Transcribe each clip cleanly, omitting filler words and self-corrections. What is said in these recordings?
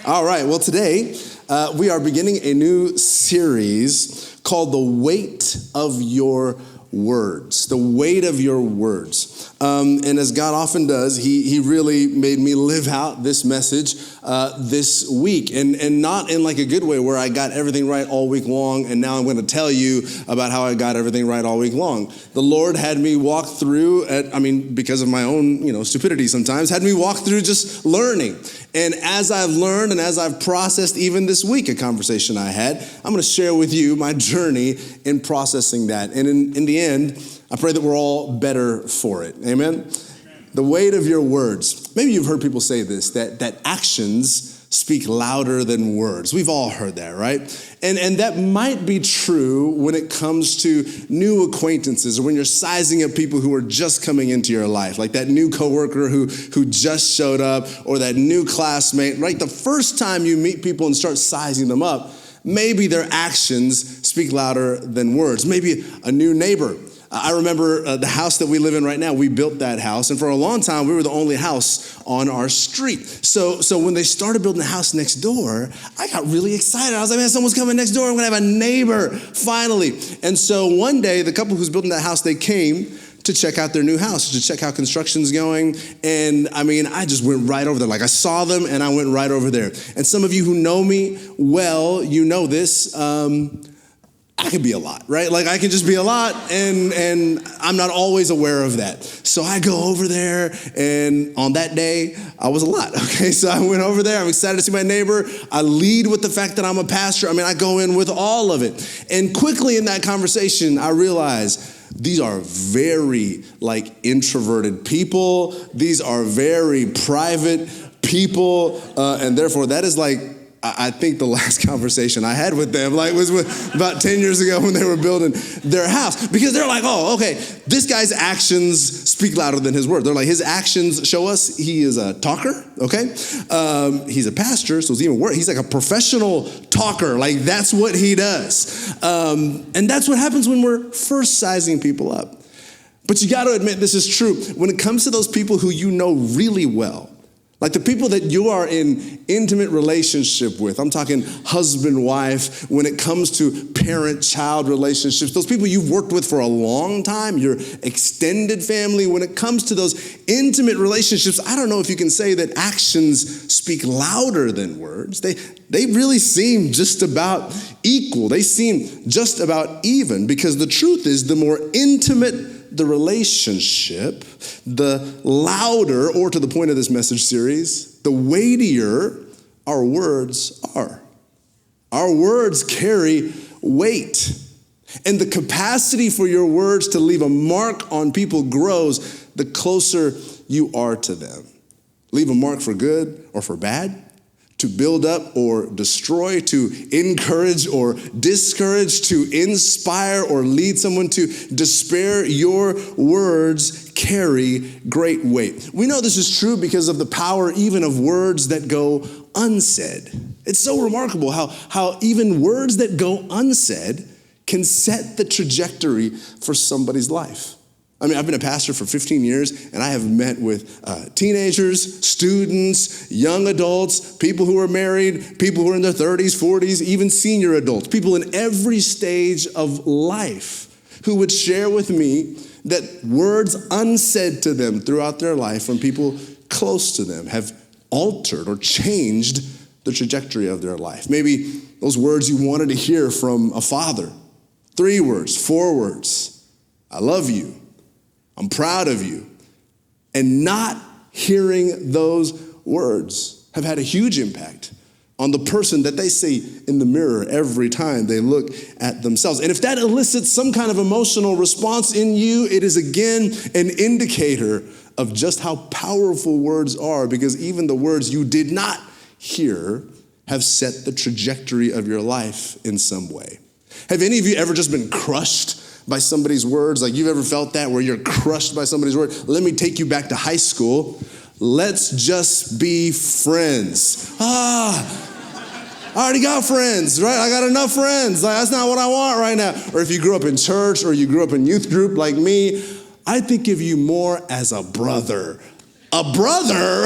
All right, well today we are beginning a new series called The Weight of Your Words. The weight of your words. And as God often does, he really made me live out this message this week. And not in like a good way where I got everything right all week long and now I'm going to tell you about how I got everything right all week long. The Lord had me walk through, because of my own stupidity sometimes, had me walk through just learning. And as I've learned and as I've processed even this week a conversation I had, I'm going to share with you my journey in processing that. And in the end, I pray that we're all better for it. Amen? The weight of your words. Maybe you've heard people say this, that actions speak louder than words. We've all heard that, right? And that might be true when it comes to new acquaintances or when you're sizing up people who are just coming into your life, like that new coworker who just showed up or that new classmate, right? The first time you meet people and start sizing them up, maybe their actions speak louder than words. Maybe a new neighbor. I remember the house that we live in right now, we built that house, and for a long time, we were the only house on our street. So when they started building the house next door, I got really excited. I was like, man, someone's coming next door. I'm going to have a neighbor, finally. And so one day, the couple who's building that house, they came to check out their new house, to check how construction's going. And I just went right over there. Like I saw them and I went right over there. And some of you who know me well, you know this, I can be a lot, right? Like I can just be a lot and I'm not always aware of that. So I go over there and on that day, I was a lot, okay? So I went over there, I'm excited to see my neighbor. I lead with the fact that I'm a pastor. I go in with all of it. And quickly in that conversation, I realized these are very introverted people. These are very private people. And therefore that is I think the last conversation I had with them was about 10 years ago when they were building their house. Because they're like, oh, okay, this guy's actions speak louder than his words. They're like, his actions show us he is a talker, okay? He's a pastor, so it's even worse. He's like a professional talker. That's what he does. And that's what happens when we're first sizing people up. But you got to admit this is true. When it comes to those people who you know really well, like the people that you are in intimate relationship with, I'm talking husband, wife, when it comes to parent-child relationships, those people you've worked with for a long time, your extended family, when it comes to those intimate relationships, I don't know if you can say that actions speak louder than words. They really seem just about equal. They seem just about even because the truth is the more intimate the relationship, the louder, or to the point of this message series, the weightier our words are. Our words carry weight. And the capacity for your words to leave a mark on people grows the closer you are to them. Leave a mark for good or for bad, to build up or destroy, to encourage or discourage, to inspire or lead someone to despair. Your words carry great weight. We know this is true because of the power even of words that go unsaid. It's so remarkable how even words that go unsaid can set the trajectory for somebody's life. I've been a pastor for 15 years, and I have met with teenagers, students, young adults, people who are married, people who are in their 30s, 40s, even senior adults, people in every stage of life who would share with me that words unsaid to them throughout their life from people close to them have altered or changed the trajectory of their life. Maybe those words you wanted to hear from a father, 3 words, 4 words, I love you. I'm proud of you. And not hearing those words have had a huge impact on the person that they see in the mirror every time they look at themselves. And if that elicits some kind of emotional response in you, it is again an indicator of just how powerful words are, because even the words you did not hear have set the trajectory of your life in some way. Have any of you ever just been crushed by somebody's words? Like you've ever felt that where you're crushed by somebody's word? Let me take you back to high school. Let's just be friends. I already got friends, right? I got enough friends. That's not what I want right now. Or if you grew up in church or you grew up in youth group like me, I think of you more as a brother. A brother?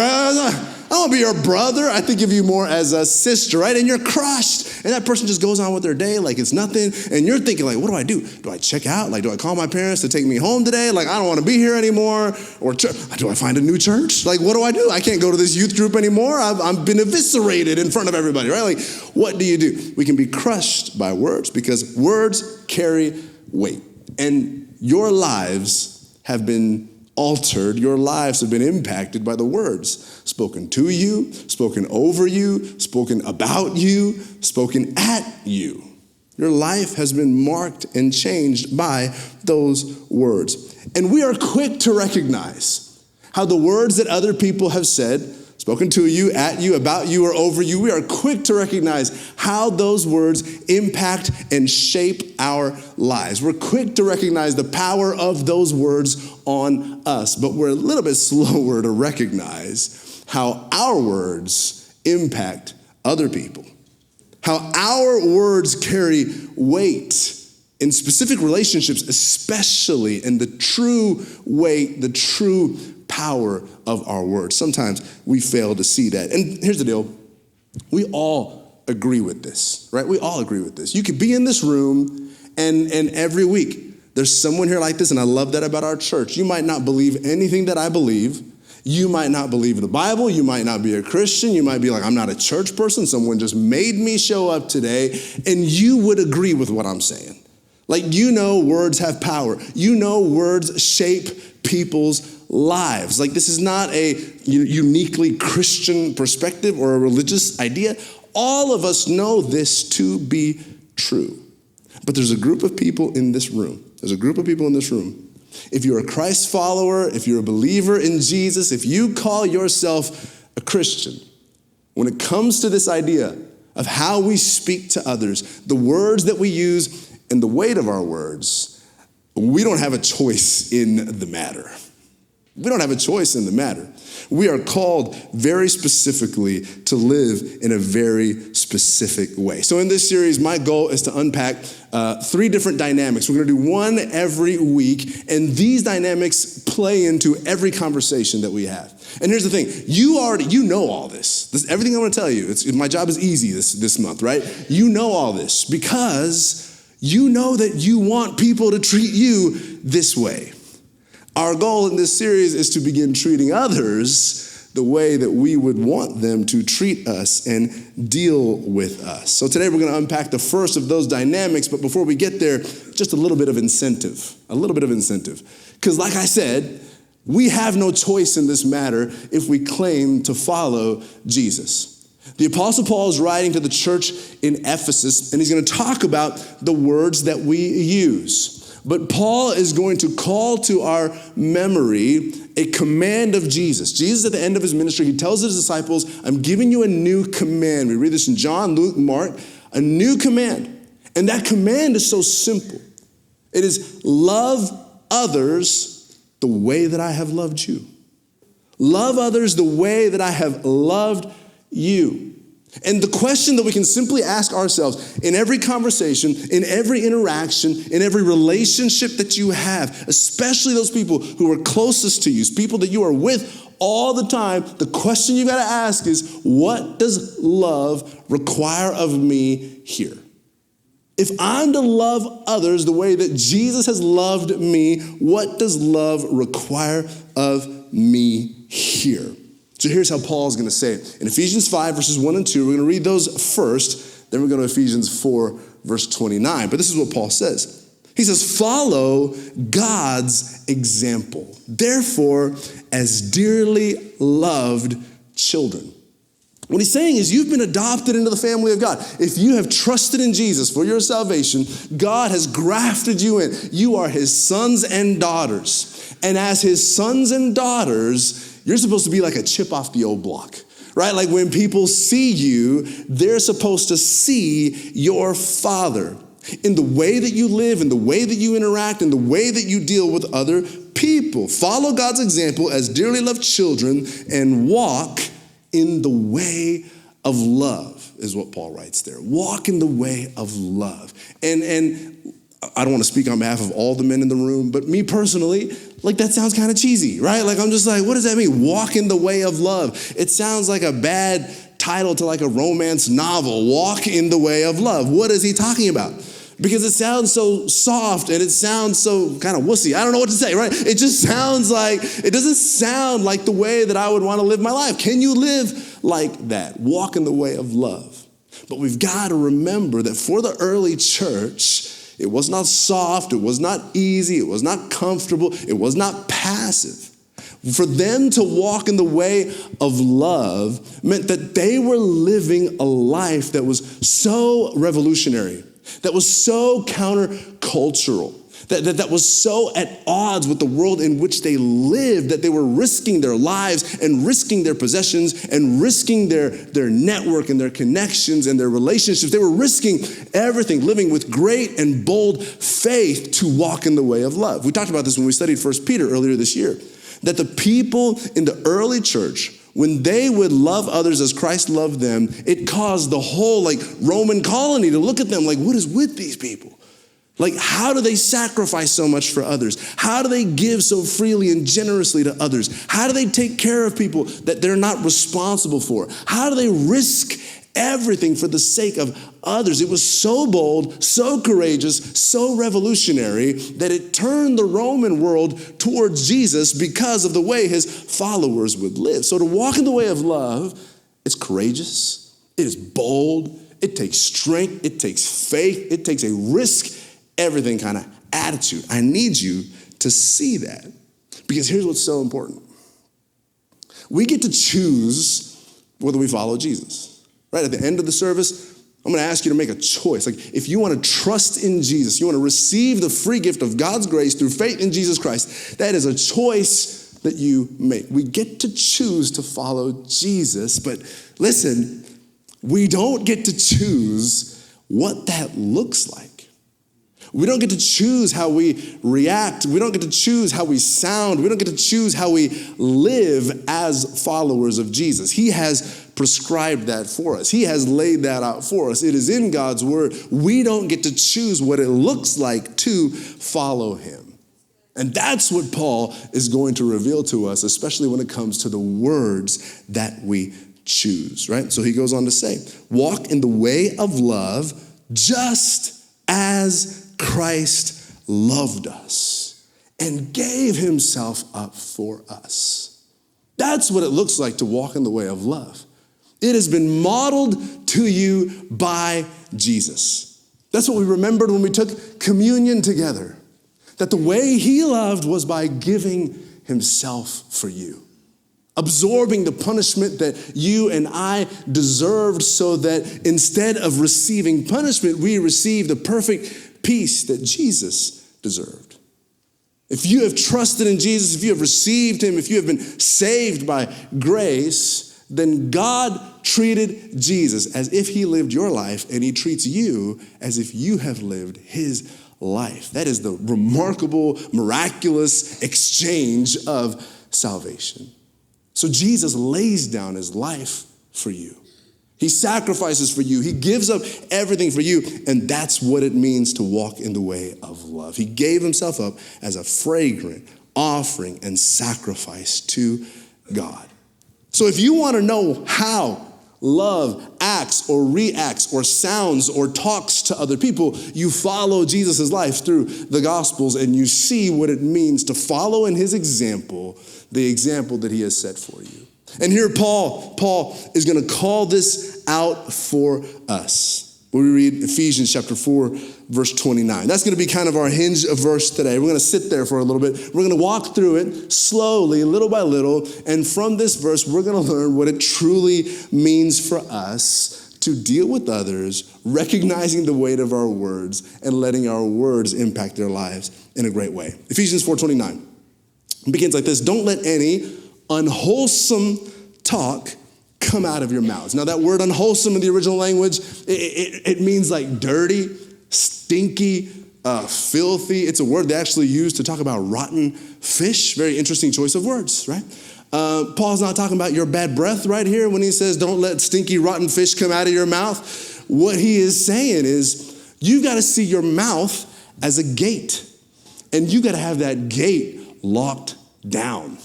I don't want to be your brother. I think of you more as a sister, right? And you're crushed. And that person just goes on with their day like it's nothing. And you're thinking like, what do I do? Do I check out? Like, do I call my parents to take me home today? Like, I don't want to be here anymore. Or do I find a new church? Like, what do I do? I can't go to this youth group anymore. I've been eviscerated in front of everybody, right? Like, what do? We can be crushed by words because words carry weight. And your lives have been altered, your lives have been impacted by the words spoken to you, spoken over you, spoken about you, spoken at you. Your life has been marked and changed by those words. And we are quick to recognize how the words that other people have said, spoken to you, at you, about you, or over you, we are quick to recognize how those words impact and shape our lives. We're quick to recognize the power of those words on us, but we're a little bit slower to recognize how our words impact other people, how our words carry weight in specific relationships, especially in the true weight, the true power of our words. Sometimes we fail to see that. And here's the deal. We all agree with this, right? We all agree with this. You could be in this room and every week there's someone here like this, and I love that about our church. You might not believe anything that I believe. You might not believe the Bible. You might not be a Christian. You might be like, I'm not a church person. Someone just made me show up today, and you would agree with what I'm saying. Like, you know, words have power. You know, words shape people's lives. Like, this is not a uniquely Christian perspective or a religious idea. All of us know this to be true. But there's a group of people in this room. There's a group of people in this room. If you're a Christ follower, if you're a believer in Jesus, if you call yourself a Christian, when it comes to this idea of how we speak to others, the words that we use and the weight of our words, we don't have a choice in the matter. We don't have a choice in the matter. We are called very specifically to live in a very specific way. So in this series, my goal is to unpack 3 different dynamics. We're going to do one every week, and these dynamics play into every conversation that we have. And here's the thing. You know all this. Everything I'm going to tell you, my job is easy this month, right? You know all this because you know that you want people to treat you this way. Our goal in this series is to begin treating others the way that we would want them to treat us and deal with us. So today we're going to unpack the first of those dynamics, but before we get there, just a little bit of incentive. Because like I said, we have no choice in this matter if we claim to follow Jesus. The Apostle Paul is writing to the church in Ephesus, and he's going to talk about the words that we use. But Paul is going to call to our memory a command of Jesus. Jesus, at the end of his ministry, he tells his disciples, I'm giving you a new command. We read this in John, Luke, Mark, a new command. And that command is so simple. It is love others the way that I have loved you. Love others the way that I have loved you. And the question that we can simply ask ourselves in every conversation, in every interaction, in every relationship that you have, especially those people who are closest to you, people that you are with all the time, the question you got to ask is, what does love require of me here? If I'm to love others the way that Jesus has loved me, what does love require of me here? So here's how Paul's going to say it. In Ephesians 5, verses 1 and 2, we're going to read those first. Then we're going to Ephesians 4, verse 29. But this is what Paul says. He says, follow God's example. Therefore, as dearly loved children. What he's saying is you've been adopted into the family of God. If you have trusted in Jesus for your salvation, God has grafted you in. You are his sons and daughters. And as his sons and daughters, you're supposed to be like a chip off the old block, right? Like when people see you, they're supposed to see your Father in the way that you live, in the way that you interact, in the way that you deal with other people. Follow God's example as dearly loved children and walk in the way of love is what Paul writes there. Walk in the way of love. And I don't want to speak on behalf of all the men in the room, but me personally, like that sounds kind of cheesy, right? Like I'm just like, what does that mean? Walk in the way of love. It sounds like a bad title to like a romance novel, Walk in the Way of Love. What is he talking about? Because it sounds so soft and it sounds so kind of wussy. I don't know what to say, right? It just sounds like, it doesn't sound like the way that I would want to live my life. Can you live like that? Walk in the way of love. But we've got to remember that for the early church, it was not soft, it was not easy, it was not comfortable, it was not passive. For them to walk in the way of love meant that they were living a life that was so revolutionary, that was so countercultural, that was so at odds with the world in which they lived, that they were risking their lives and risking their possessions and risking their network and their connections and their relationships. They were risking everything, living with great and bold faith to walk in the way of love. We talked about this when we studied 1 Peter earlier this year, that the people in the early church, when they would love others as Christ loved them, it caused the whole like Roman colony to look at them like, what is with these people? Like, how do they sacrifice so much for others? How do they give so freely and generously to others? How do they take care of people that they're not responsible for? How do they risk everything for the sake of others? It was so bold, so courageous, so revolutionary that it turned the Roman world towards Jesus because of the way his followers would live. So to walk in the way of love, it's courageous, it is bold, it takes strength, it takes faith, it takes a risk everything kind of attitude. I need you to see that, because here's what's so important. We get to choose whether we follow Jesus, right? At the end of the service, I'm going to ask you to make a choice. Like, if you want to trust in Jesus, you want to receive the free gift of God's grace through faith in Jesus Christ, that is a choice that you make. We get to choose to follow Jesus, but listen, we don't get to choose what that looks like. We don't get to choose how we react. We don't get to choose how we sound. We don't get to choose how we live as followers of Jesus. He has prescribed that for us. He has laid that out for us. It is in God's word. We don't get to choose what it looks like to follow him. And that's what Paul is going to reveal to us, especially when it comes to the words that we choose, right? So he goes on to say, walk in the way of love just as Christ loved us and gave himself up for us. That's what it looks like to walk in the way of love. It has been modeled to you by Jesus. That's what we remembered when we took communion together, that the way he loved was by giving himself for you, absorbing the punishment that you and I deserved, so that instead of receiving punishment, we receive the perfect peace that Jesus deserved. If you have trusted in Jesus, if you have received him, if you have been saved by grace, then God treated Jesus as if he lived your life, and he treats you as if you have lived his life. That is the remarkable, miraculous exchange of salvation. So Jesus lays down his life for you. He sacrifices for you. He gives up everything for you. And that's what it means to walk in the way of love. He gave himself up as a fragrant offering and sacrifice to God. So if you want to know how love acts or reacts or sounds or talks to other people, you follow Jesus' life through the Gospels, and you see what it means to follow in his example, the example that he has set for you. And here Paul is going to call this out for us. We read Ephesians chapter 4, verse 29. That's going to be kind of our hinge of verse today. We're going to sit there for a little bit. We're going to walk through it slowly, little by little. And from this verse, we're going to learn what it truly means for us to deal with others, recognizing the weight of our words and letting our words impact their lives in a great way. Ephesians 4:29 begins like this: don't let any unwholesome talk come out of your mouths. Now that word unwholesome in the original language, it means like dirty, stinky, filthy. It's a word they actually use to talk about rotten fish. Very interesting choice of words, right? Paul's not talking about your bad breath right here when he says don't let stinky, rotten fish come out of your mouth. What he is saying is you've got to see your mouth as a gate. And you got to have that gate locked down.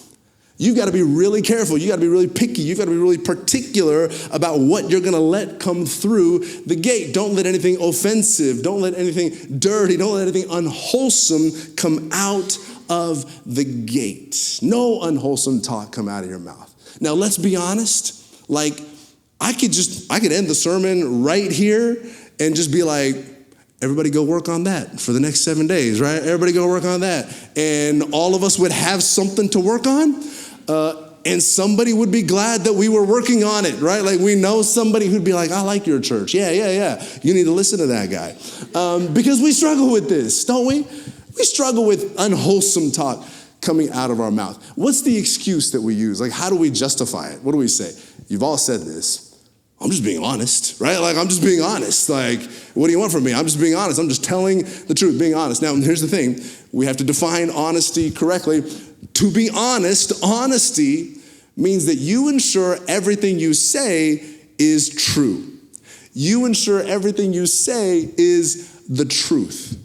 You got to be really careful. You got to be really picky. You got to be really particular about what you're going to let come through the gate. Don't let anything offensive, don't let anything dirty, don't let anything unwholesome come out of the gate. No unwholesome talk come out of your mouth. Now, let's be honest. Like, I could end the sermon right here and just be like, everybody go work on that for the next 7 days, right? Everybody go work on that. And all of us would have something to work on. And somebody would be glad that we were working on it, right? Like, we know somebody who'd be like, I like your church. Yeah. You need to listen to that guy. Because we struggle with this, don't we? We struggle with unwholesome talk coming out of our mouth. What's the excuse that we use? Like, how do we justify it? What do we say? You've all said this. I'm just being honest, right? Like, I'm just being honest. Like, what do you want from me? I'm just being honest. I'm just telling the truth, being honest. Now, here's the thing. We have to define honesty correctly. To be honest, honesty means that you ensure everything you say is true. You ensure everything you say is the truth.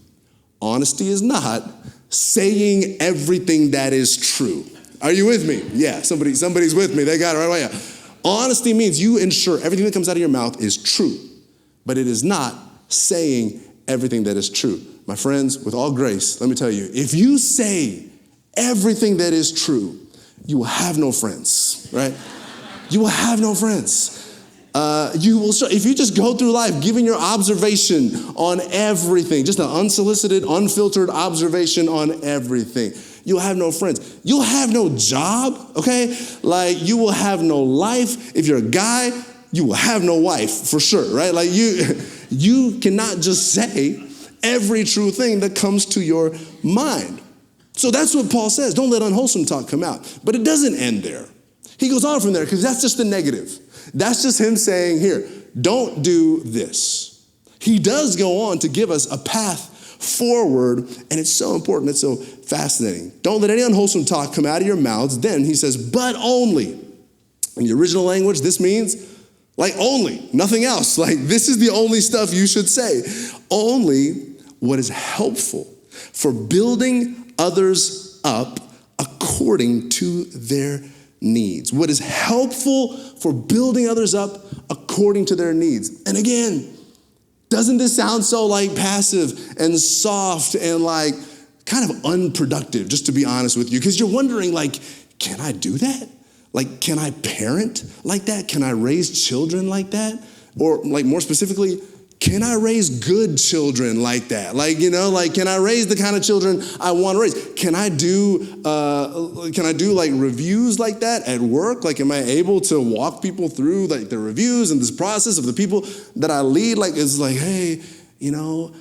Honesty is not saying everything that is true. Are you with me? Yeah, somebody's with me. They got it right away. Yeah. Honesty means you ensure everything that comes out of your mouth is true, but it is not saying everything that is true. My friends, with all grace, let me tell you, if you say everything that is true, you will have no friends, right? You will have no friends. If you just go through life giving your observation on everything, just an unsolicited, unfiltered observation on everything, you'll have no friends. You'll have no job, okay? Like, you will have no life. If you're a guy, you will have no wife for sure, right? Like, you cannot just say every true thing that comes to your mind. So that's what Paul says. Don't let unwholesome talk come out. But it doesn't end there. He goes on from there because that's just the negative. That's just him saying, here, don't do this. He does go on to give us a path forward, and it's so important, it's so fascinating. Don't let any unwholesome talk come out of your mouths. Then he says, but only. In the original language, this means like only, nothing else. Like, this is the only stuff you should say. Only what is helpful for building others up according to their needs. What is helpful for building others up according to their needs. And again, doesn't this sound so like passive and soft and like kind of unproductive, just to be honest with you? Because you're wondering, like, can I do that? Like, can I parent like that? Can I raise children like that? Or like more specifically, can I raise good children like that? Like, you know, like, can I raise the kind of children I want to raise? Can I do like reviews like that at work? Like, am I able to walk people through like the reviews and this process of the people that I lead? Like, it's like, hey, you know,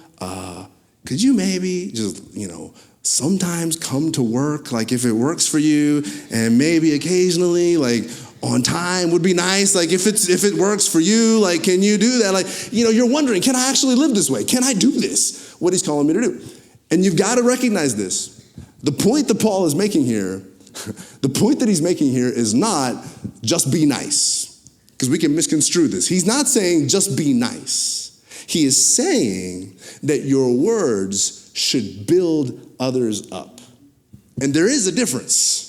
could you maybe just, you know, sometimes come to work, like if it works for you, and maybe occasionally, like, on time would be nice. Like, if it works for you, like, can you do that? Like, you know, you're wondering, can I actually live this way? Can I do this? What he's calling me to do. And you've got to recognize this. The point that Paul is making here, the point that he's making here is not just be nice, because we can misconstrue this. He's not saying just be nice. He is saying that your words should build others up. And there is a difference.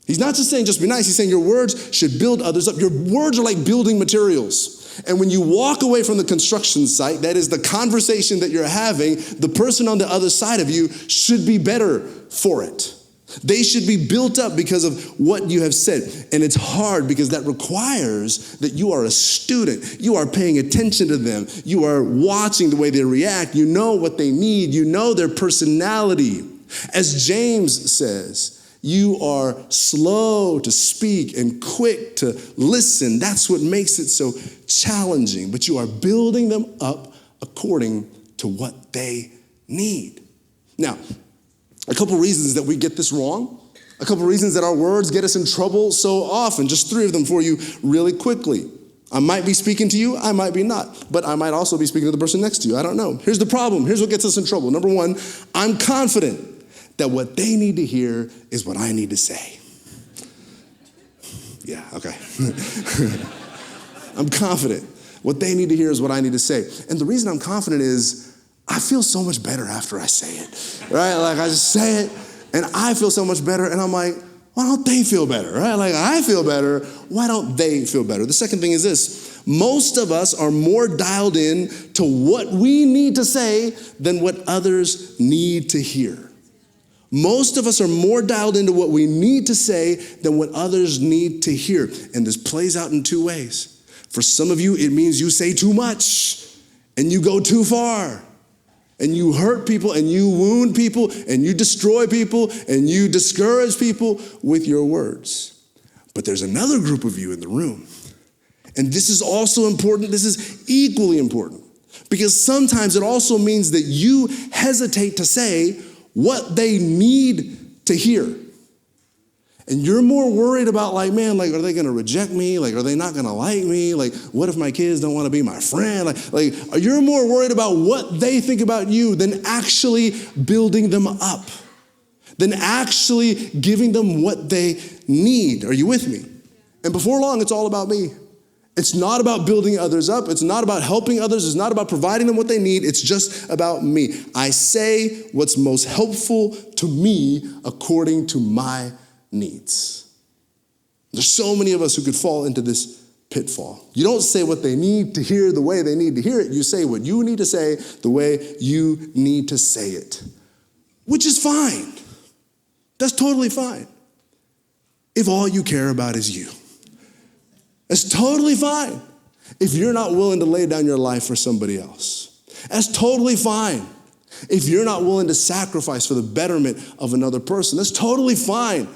He's not just saying just be nice. He's saying your words should build others up. Your words are like building materials. And when you walk away from the construction site, that is the conversation that you're having, the person on the other side of you should be better for it. They should be built up because of what you have said. And it's hard because that requires that you are a student. You are paying attention to them. You are watching the way they react. You know what they need. You know their personality. As James says, you are slow to speak and quick to listen. That's what makes it so challenging. But you are building them up according to what they need. Now, a couple reasons that we get this wrong. A couple reasons that our words get us in trouble so often. Just 3 of them for you really quickly. I might be speaking to you, I might be not. But I might also be speaking to the person next to you. I don't know. Here's the problem. Here's what gets us in trouble. Number 1, I'm confident that what they need to hear is what I need to say. Yeah, okay. I'm confident. What they need to hear is what I need to say. And the reason I'm confident is I feel so much better after I say it, right? Like I just say it and I feel so much better and I'm like, why don't they feel better, right? Like I feel better, why don't they feel better? The second thing is this: most of us are more dialed in to what we need to say than what others need to hear. Most of us are more dialed into what we need to say than what others need to hear. And this plays out in two ways. For some of you, it means you say too much and you go too far. And you hurt people and you wound people and you destroy people and you discourage people with your words. But there's another group of you in the room. And this is also important. This is equally important. Because sometimes it also means that you hesitate to say what they need to hear. And you're more worried about like, man, like, are they going to reject me? Like, are they not going to like me? Like, what if my kids don't want to be my friend? Like, you're more worried about what they think about you than actually building them up, than actually giving them what they need. Are you with me? And before long, it's all about me. It's not about building others up. It's not about helping others. It's not about providing them what they need. It's just about me. I say what's most helpful to me according to my needs. There's so many of us who could fall into this pitfall. You don't say what they need to hear the way they need to hear it. You say what you need to say the way you need to say it, which is fine. That's totally fine. If all you care about is you. It's totally fine if you're not willing to lay down your life for somebody else. That's totally fine if you're not willing to sacrifice for the betterment of another person. That's totally fine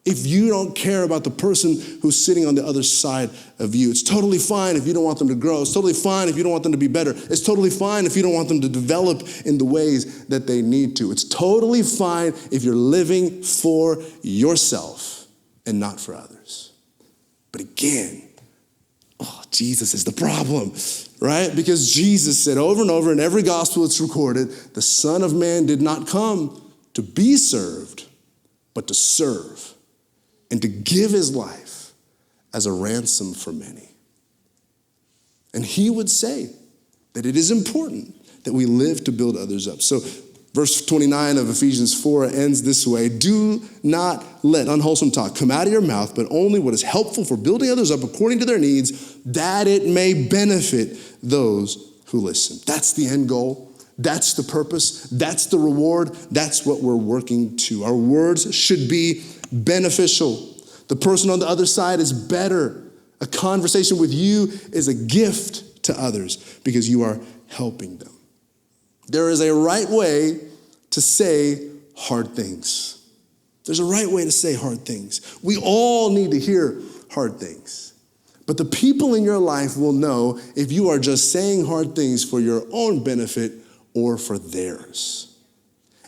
if you don't care about the person who's sitting on the other side of you. It's totally fine if you don't want them to grow. It's totally fine if you don't want them to be better. It's totally fine if you don't want them to develop in the ways that they need to. It's totally fine if you're living for yourself and not for others. But again, Jesus is the problem, right? Because Jesus said over and over in every gospel it's recorded, the Son of Man did not come to be served, but to serve and to give his life as a ransom for many. And he would say that it is important that we live to build others up. So verse 29 of Ephesians 4 ends this way: do not let unwholesome talk come out of your mouth, but only what is helpful for building others up according to their needs, that it may benefit those who listen. That's the end goal. That's the purpose. That's the reward. That's what we're working to. Our words should be beneficial. The person on the other side is better. A conversation with you is a gift to others because you are helping them. There is a right way to say hard things. There's a right way to say hard things. We all need to hear hard things. But the people in your life will know if you are just saying hard things for your own benefit or for theirs.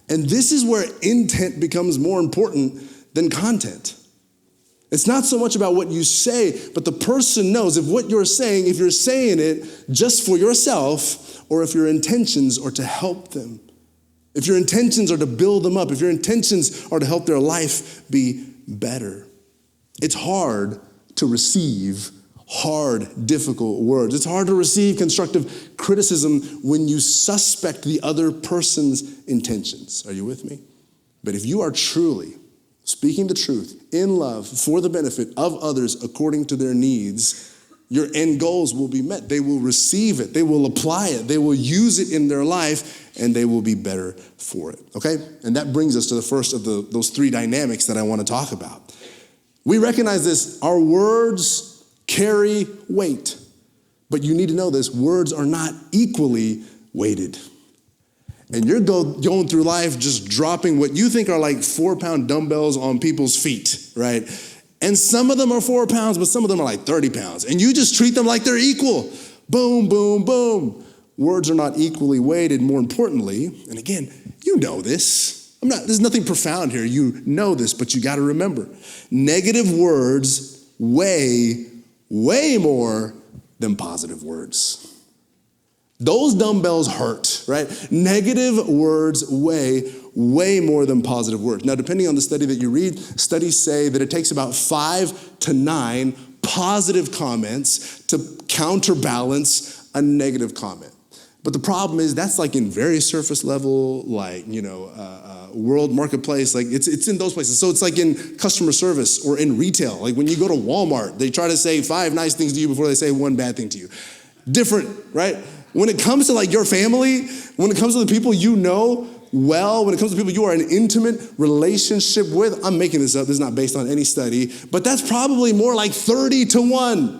And this is where intent becomes more important than content. It's not so much about what you say, but the person knows if what you're saying, if you're saying it just for yourself, or if your intentions are to help them. If your intentions are to build them up, if your intentions are to help their life be better. It's hard to receive hard, difficult words. It's hard to receive constructive criticism when you suspect the other person's intentions. Are you with me? But if you are truly speaking the truth in love for the benefit of others according to their needs, your end goals will be met. They will receive it. They will apply it. They will use it in their life, and they will be better for it. Okay? And that brings us to the first of those three dynamics that I want to talk about. We recognize this. Our words carry weight. But you need to know this. Words are not equally weighted. And you're going through life just dropping what you think are like 4-pound dumbbells on people's feet, right? And some of them are 4 pounds, but some of them are like 30 pounds. And you just treat them like they're equal. Boom, boom, boom. Words are not equally weighted. More importantly, and again, you know this. There's nothing profound here. You know this, but you got to remember. Negative words weigh way more than positive words. Those dumbbells hurt, right? Negative words weigh way more than positive words. Now, depending on the study that you read, studies say that it takes about 5 to 9 positive comments to counterbalance a negative comment. But the problem is that's like in very surface level, like, world marketplace, like it's in those places. So it's like in customer service or in retail. Like when you go to Walmart, they try to say 5 nice things to you before they say 1 bad thing to you. Different, right? When it comes to like your family, when it comes to the people you know well, when it comes to people you are in an intimate relationship with, I'm making this up, this is not based on any study, but that's probably more like 30-1.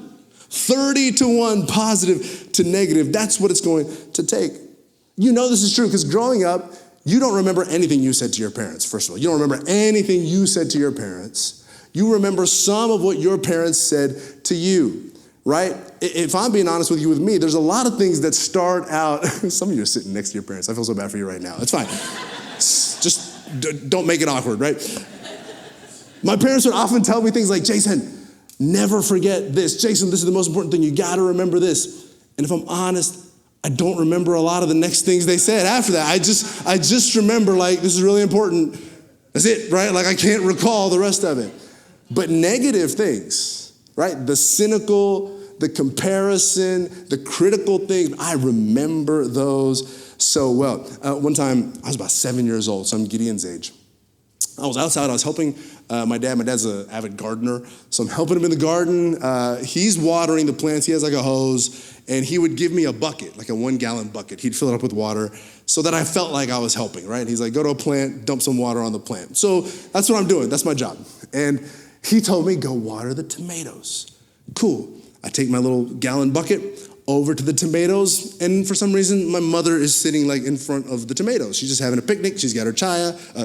30-1 positive to negative. That's what it's going to take. You know this is true because growing up, you don't remember anything you said to your parents, first of all. You don't remember anything you said to your parents. You remember some of what your parents said to you, right? If I'm being honest with me, there's a lot of things that start out, some of you are sitting next to your parents. I feel so bad for you right now. It's fine. Just don't make it awkward, right? My parents would often tell me things like, Jason, never forget this. Jason, this is the most important thing. You got to remember this. And if I'm honest, I don't remember a lot of the next things they said after that. I just remember like, this is really important. That's it, right? Like I can't recall the rest of it. But negative things, right? The cynical, the comparison, the critical things, I remember those so well. One time, I was about 7 years old, so I'm Gideon's age. I was outside, I was helping my dad. My dad's an avid gardener, so I'm helping him in the garden. He's watering the plants. He has like a hose, and he would give me a bucket, like a 1-gallon bucket. He'd fill it up with water so that I felt like I was helping, right? He's like, go to a plant, dump some water on the plant. So that's what I'm doing. That's my job. And he told me, go water the tomatoes. Cool. I take my little gallon bucket over to the tomatoes, and for some reason, my mother is sitting like in front of the tomatoes. She's just having a picnic. She's got her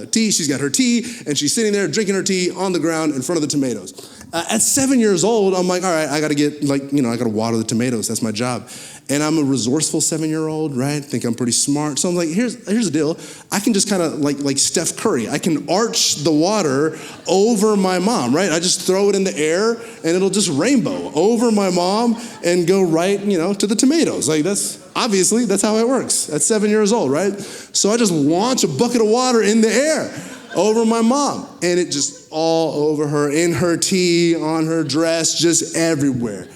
tea. She's got her tea, and she's sitting there drinking her tea on the ground in front of the tomatoes. At 7 years old, I'm like, all right, I got to get I got to water the tomatoes. That's my job. And I'm a resourceful 7-year-old, right? Think I'm pretty smart. So I'm like, here's the deal. I can just kind of like Steph Curry. I can arch the water over my mom, right? I just throw it in the air and it'll just rainbow over my mom and go right, to the tomatoes. Like that's how it works at 7 years old, right? So I just launch a bucket of water in the air over my mom and it just all over her, in her tea, on her dress, just everywhere.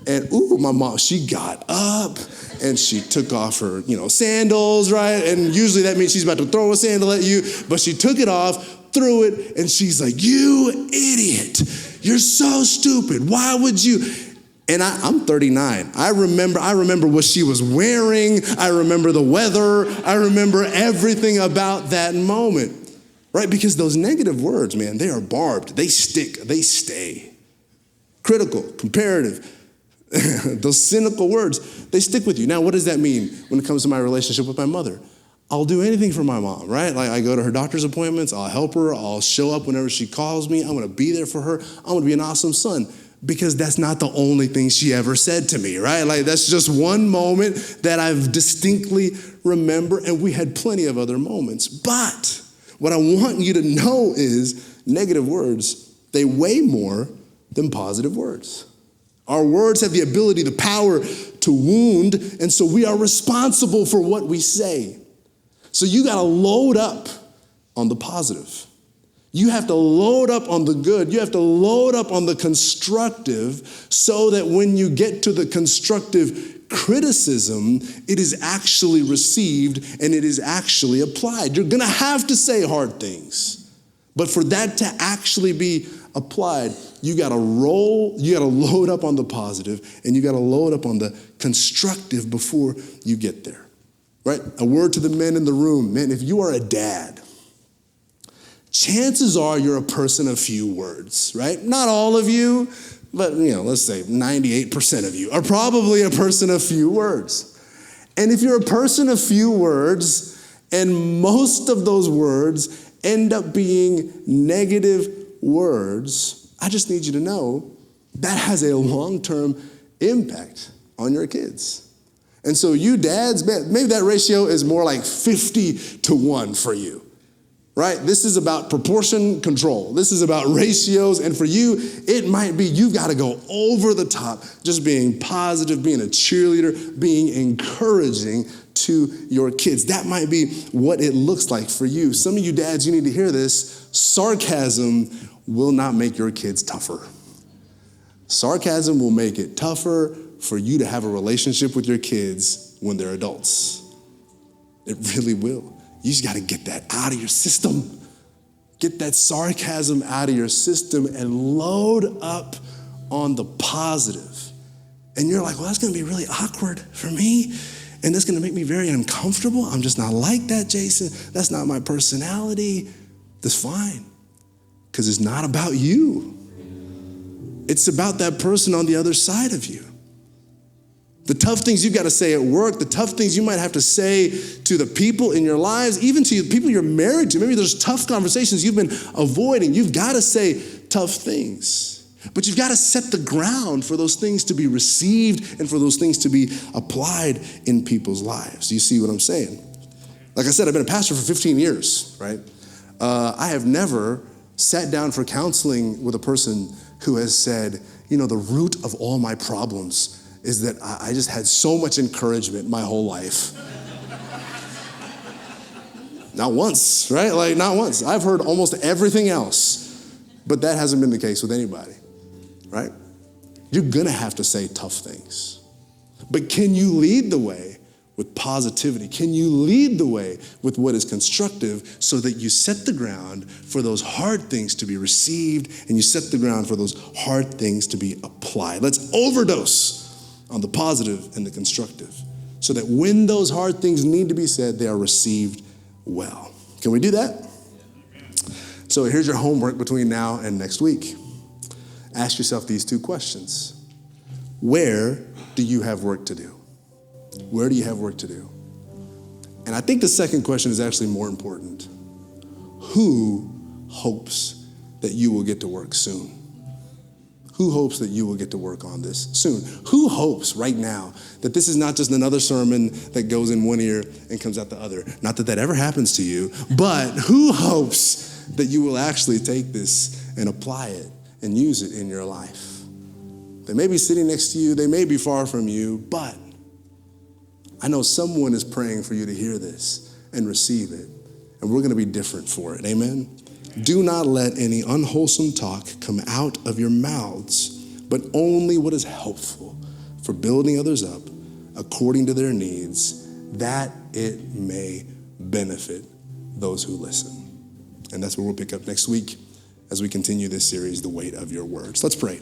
And my mom, she got up and she took off her, sandals, right? And usually that means she's about to throw a sandal at you, but she took it off, threw it, and she's like, you idiot. You're so stupid. Why would you? And I'm 39. I remember what she was wearing. I remember the weather. I remember everything about that moment, right? Because those negative words, man, they are barbed. They stick. They stay. Critical, comparative. Those cynical words, they stick with you. Now, what does that mean when it comes to my relationship with my mother? I'll do anything for my mom, right? Like I go to her doctor's appointments, I'll help her, I'll show up whenever she calls me, I'm gonna be there for her, I'm gonna be an awesome son, because that's not the only thing she ever said to me, right? Like that's just one moment that I've distinctly remember, and we had plenty of other moments. But what I want you to know is negative words, they weigh more than positive words. Our words have the ability, the power to wound, and so we are responsible for what we say. So you gotta load up on the positive. You have to load up on the good. You have to load up on the constructive so that when you get to the constructive criticism, it is actually received and it is actually applied. You're gonna have to say hard things, but for that to actually be applied, you gotta load up on the positive and you gotta load up on the constructive before you get there, right? A word to the men in the room. Man, if you are a dad, chances are you're a person of few words, right? Not all of you, but let's say 98% of you are probably a person of few words. And if you're a person of few words and most of those words end up being negative words, I just need you to know that has a long-term impact on your kids. And so you dads, maybe that ratio is more like 50-1 for you, right? This is about proportion control. This is about ratios. And for you, it might be you've got to go over the top, just being positive, being a cheerleader, being encouraging to your kids. That might be what it looks like for you. Some of you dads, you need to hear this. Sarcasm will not make your kids tougher. Sarcasm will make it tougher for you to have a relationship with your kids when they're adults. It really will. You just got to get that out of your system. Get that sarcasm out of your system and load up on the positive. And you're like, well, that's going to be really awkward for me. And that's going to make me very uncomfortable. I'm just not like that, Jason. That's not my personality. That's fine. Because it's not about you. It's about that person on the other side of you. The tough things you've got to say at work, the tough things you might have to say to the people in your lives, even to the people you're married to. Maybe there's tough conversations you've been avoiding. You've got to say tough things. But you've got to set the ground for those things to be received and for those things to be applied in people's lives. You see what I'm saying? Like I said, I've been a pastor for 15 years, right? I have never sat down for counseling with a person who has said, you know, the root of all my problems is that I just had so much encouragement my whole life. Not once, right? Like, not once. I've heard almost everything else, but that hasn't been the case with anybody, right? You're gonna have to say tough things. But can you lead the way with positivity? Can you lead the way with what is constructive so that you set the ground for those hard things to be received and you set the ground for those hard things to be applied? Let's overdose on the positive and the constructive so that when those hard things need to be said, they are received well. Can we do that? So here's your homework between now and next week. Ask yourself these two questions. Where do you have work to do? Where do you have work to do? And I think the second question is actually more important. Who hopes that you will get to work soon? Who hopes that you will get to work on this soon? Who hopes right now that this is not just another sermon that goes in one ear and comes out the other? Not that that ever happens to you, but who hopes that you will actually take this and apply it and use it in your life? They may be sitting next to you, they may be far from you, but I know someone is praying for you to hear this and receive it, and we're gonna be different for it, amen? Do not let any unwholesome talk come out of your mouths, but only what is helpful for building others up according to their needs, that it may benefit those who listen. And that's where we'll pick up next week as we continue this series, The Weight of Your Words. Let's pray.